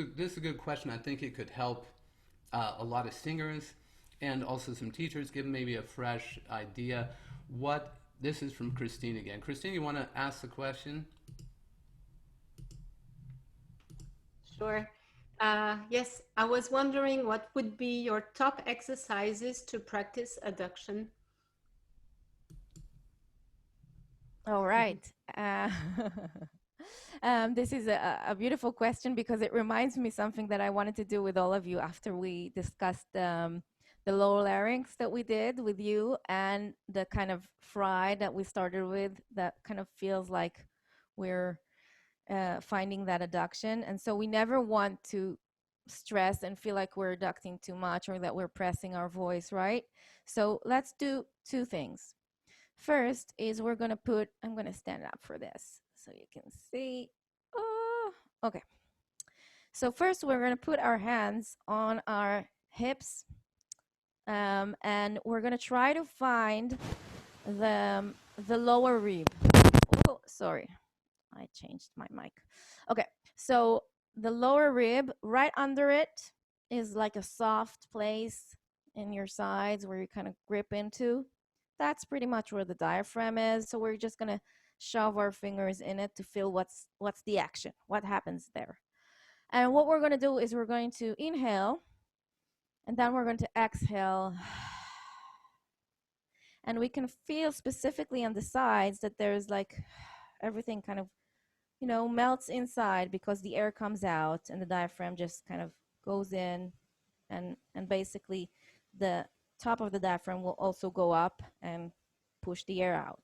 this is a good question. I think it could help a lot of singers and also some teachers give maybe a fresh idea. What This is from Christine again. Christine, you want to ask the question? Sure. Yes, I was wondering what would be your top exercises to practice adduction? All right. Uh, this is a beautiful question because it reminds me something that I wanted to do with all of you after we discussed the lower larynx that we did with you and the kind of fry that we started with that kind of feels like we're finding that adduction. And so we never want to stress and feel like we're adducting too much or that we're pressing our voice, right? So let's do two things. First is we're going to put, I'm going to stand up for this so you can see. Oh, okay. So first we're going to put our hands on our hips and we're going to try to find the lower rib. Oh, sorry. I changed my mic. Okay. So the lower rib, right under it is like a soft place in your sides where you kind of grip into. That's pretty much where the diaphragm is. So we're just going to shove our fingers in it to feel what's the action, what happens there. And what we're going to do is we're going to inhale and then we're going to exhale. And we can feel specifically on the sides that there's like everything kind of, melts inside because the air comes out and the diaphragm just kind of goes in and basically the top of the diaphragm will also go up and push the air out.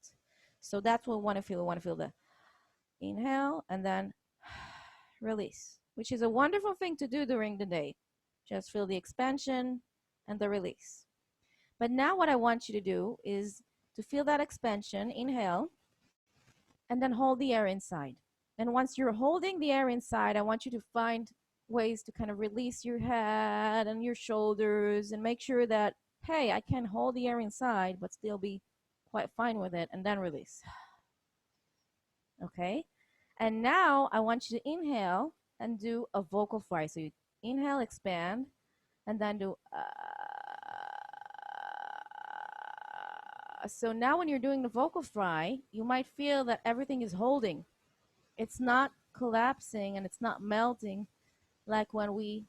So that's what we want to feel. We want to feel the inhale and then release, which is a wonderful thing to do during the day. Just feel the expansion and the release. But now what I want you to do is to feel that expansion, inhale, and then hold the air inside. And once you're holding the air inside, I want you to find ways to kind of release your head and your shoulders and make sure that, hey, I can hold the air inside, but still be quite fine with it, and then release. Okay? And now I want you to inhale and do a vocal fry. So you inhale, expand, and then do. So now when you're doing the vocal fry, you might feel that everything is holding. It's not collapsing and it's not melting like when we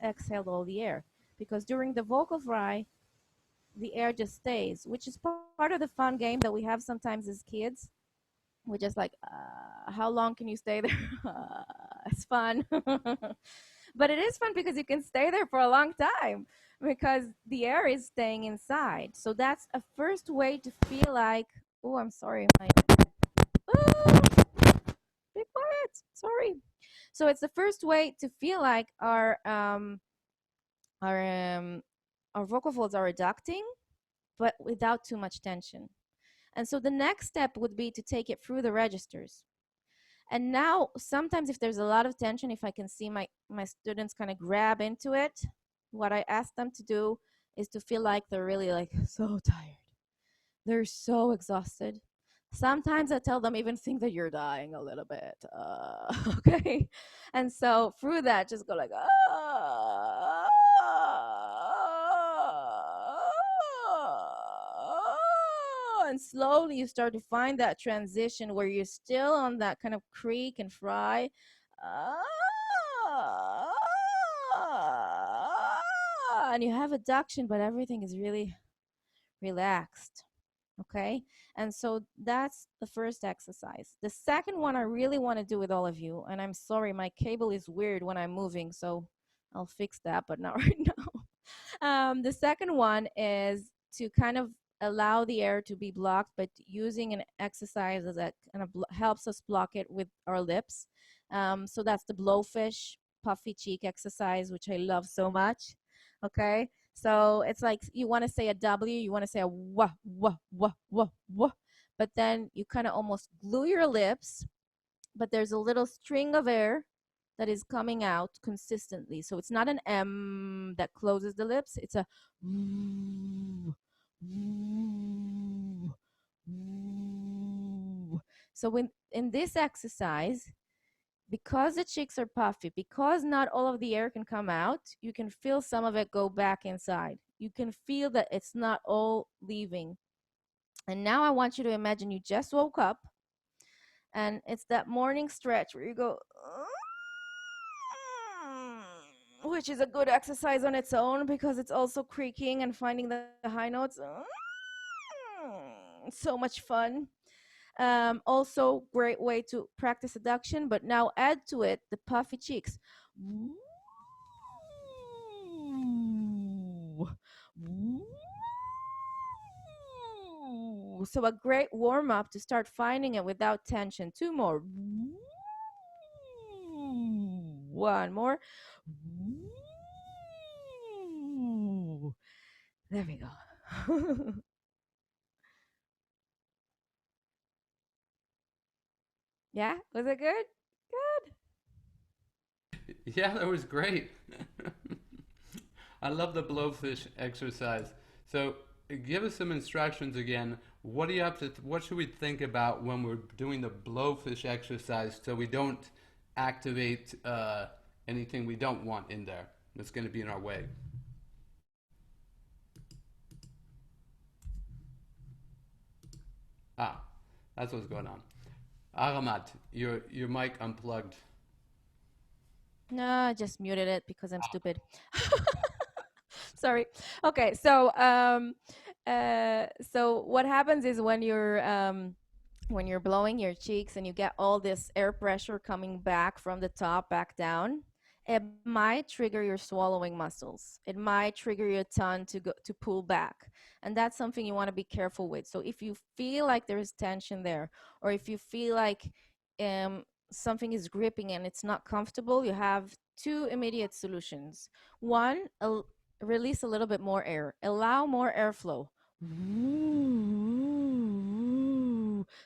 exhaled all the air. Because during the vocal fry, the air just stays, which is part of the fun game that we have sometimes as kids. We're just like, how long can you stay there? It's fun. But it is fun because you can stay there for a long time because the air is staying inside. So that's a first way to feel like, oh, I'm sorry. Be quiet. Sorry. So it's the first way to feel like our um, our vocal folds are reducting, but without too much tension. And so the next step would be to take it through the registers. And now sometimes if there's a lot of tension, if I can see my students kind of grab into it, what I ask them to do is to feel like they're really like so tired. They're so exhausted. Sometimes I tell them even think that you're dying a little bit. Okay. And so through that, just go like, and slowly you start to find that transition where you're still on that kind of creak and fry. And you have adduction, but everything is really relaxed. Okay. And so that's the first exercise. The second one I really want to do with all of you, and I'm sorry, my cable is weird when I'm moving, so I'll fix that, but not right now. The second one is to kind of allow the air to be blocked, but using an exercise that kind of helps us block it with our lips. So that's the blowfish puffy cheek exercise, which I love so much. Okay. So it's like you want to say a W, you want to say a wah, wah, wah, wah, wah, but then you kind of almost glue your lips, but there's a little string of air that is coming out consistently. So it's not an M that closes the lips, it's a woo, woo, woo. So in this exercise, because the cheeks are puffy, because not all of the air can come out, you can feel some of it go back inside. You can feel that it's not all leaving. And now I want you to imagine you just woke up, and it's that morning stretch where you go, which is a good exercise on its own because it's also creaking and finding the high notes. So much fun. Also, great way to practice adduction, but now add to it the puffy cheeks. So a great warm up to start finding it without tension. Two more. One more. There we go. Yeah, was it good? Good. Yeah, that was great. I love the blowfish exercise. So give us some instructions again. What do you have to? What should we think about when we're doing the blowfish exercise so we don't activate anything we don't want in there that's going to be in our way? Ah, that's what's going on. Aramat, your mic unplugged. No, I just muted it because I'm stupid. Sorry. Okay, so what happens is when you're blowing your cheeks and you get all this air pressure coming back from the top back down, it might trigger your swallowing muscles. It might trigger your tongue to pull back. And that's something you want to be careful with. So if you feel like there's tension there, or if you feel like something is gripping and it's not comfortable, you have two immediate solutions. One, release a little bit more air, allow more airflow.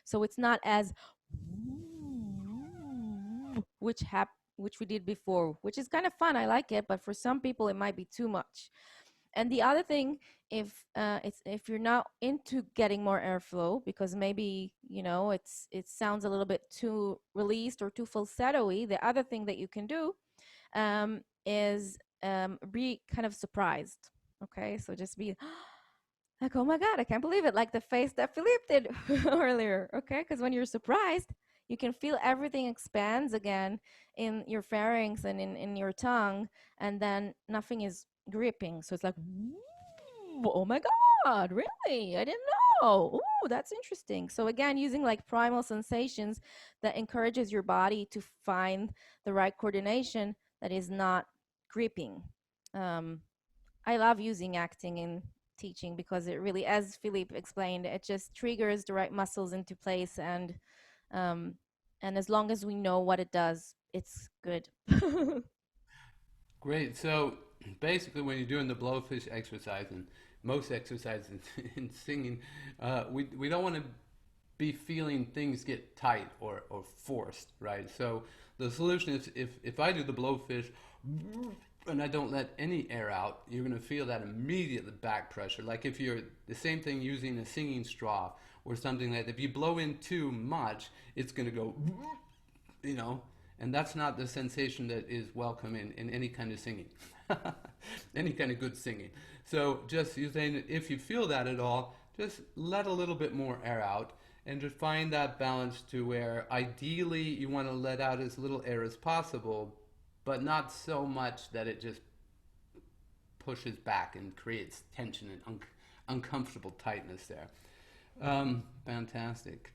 So it's not as which we did before, which is kind of fun. I like it, but for some people it might be too much. And the other thing, if you're not into getting more airflow because maybe it sounds a little bit too released or too falsetto-y, the other thing that you can do is be kind of surprised. Okay, so just be like, oh my God, I can't believe it. Like the face that Philippe did earlier. Okay, because when you're surprised, you can feel everything expands again in your pharynx and in your tongue, and then nothing is gripping. So it's like, oh my God, really? I didn't know. Oh, that's interesting. So again, using like primal sensations that encourages your body to find the right coordination that is not gripping. Um, I love using acting in teaching because it really, as Philippe explained, it just triggers the right muscles into place, um, and as long as we know what it does, it's good. Great. So basically, when you're doing the blowfish exercise and most exercises in singing, we don't want to be feeling things get tight or forced, right? So the solution is if I do the blowfish and I don't let any air out, you're going to feel that immediate back pressure. Like if you're the same thing using a singing straw or something like that. If you blow in too much, it's going to go, you know, and that's not the sensation that is welcome in any kind of singing, any kind of good singing. So just you saying if you feel that at all, just let a little bit more air out and just find that balance to where ideally you want to let out as little air as possible, but not so much that it just pushes back and creates tension and uncomfortable tightness there. Fantastic.